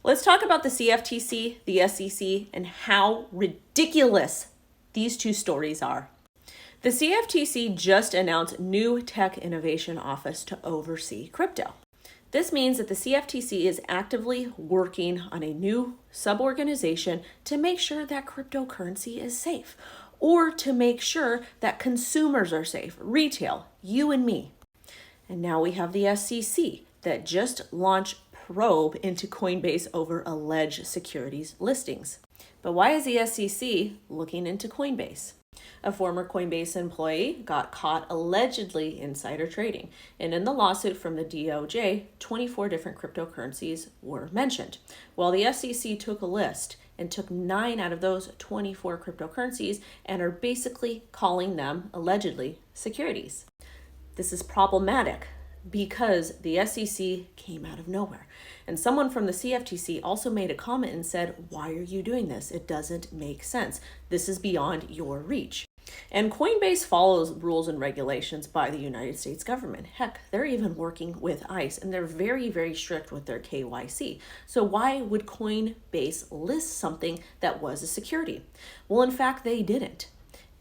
Let's talk about the CFTC, the SEC, and how ridiculous these two stories are. The CFTC just announced new Tech Innovation Office to oversee crypto. This means that the CFTC is actively working on a new sub-organization to make sure that cryptocurrency is safe, or to make sure that consumers are safe, retail, you and me. And now we have the SEC that just launched probe into Coinbase over alleged securities listings. But why is the SEC looking into Coinbase? A former Coinbase employee got caught allegedly insider trading, and in the lawsuit from the DOJ, 24 different cryptocurrencies were mentioned. Well, the SEC took a list and took 9 out of those 24 cryptocurrencies and are basically calling them allegedly securities. This is problematic because the SEC came out of nowhere. And someone from the CFTC also made a comment and said, "Why are you doing this? It doesn't make sense. This is beyond your reach." And Coinbase follows rules and regulations by the United States government. Heck, they're even working with ICE, and they're very, very strict with their KYC. So why would Coinbase list something that was a security? Well, in fact, they didn't.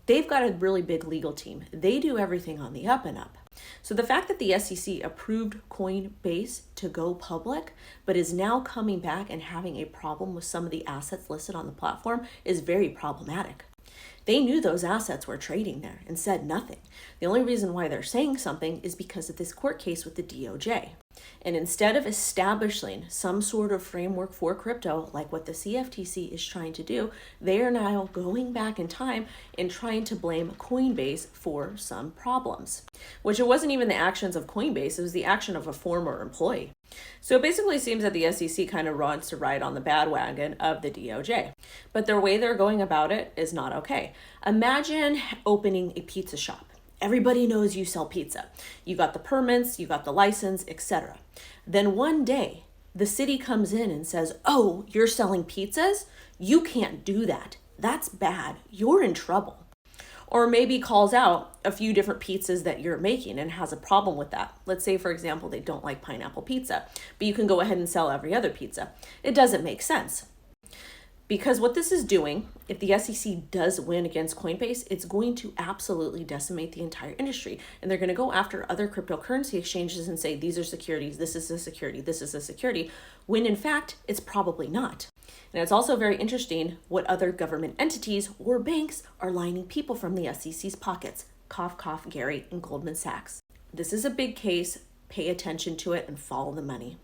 They've got a really big legal team. They do everything on the up and up. So the fact that the SEC approved Coinbase to go public, but is now coming back and having a problem with some of the assets listed on the platform is very problematic. They knew those assets were trading there and said nothing. The only reason why they're saying something is because of this court case with the DOJ. And instead of establishing some sort of framework for crypto, like what the CFTC is trying to do, they are now going back in time and trying to blame Coinbase for some problems. Which it wasn't even the actions of Coinbase, it was the action of a former employee. So it basically seems that the SEC kind of wants to ride on the bandwagon of the DOJ. But the way they're going about it is not okay. Imagine opening a pizza shop. Everybody knows you sell pizza. You got the permits, you got the license, etc. Then one day, the city comes in and says, "Oh, you're selling pizzas? You can't do that. That's bad. You're in trouble." Or maybe calls out a few different pizzas that you're making and has a problem with that. Let's say, for example, they don't like pineapple pizza, but you can go ahead and sell every other pizza. It doesn't make sense. Because what this is doing, if the SEC does win against Coinbase, it's going to absolutely decimate the entire industry. And they're going to go after other cryptocurrency exchanges and say, these are securities, this is a security, this is a security, when in fact, it's probably not. And it's also very interesting what other government entities or banks are lining people from the SEC's pockets. Cough, cough, Gary and Goldman Sachs. This is a big case. Pay attention to it and follow the money.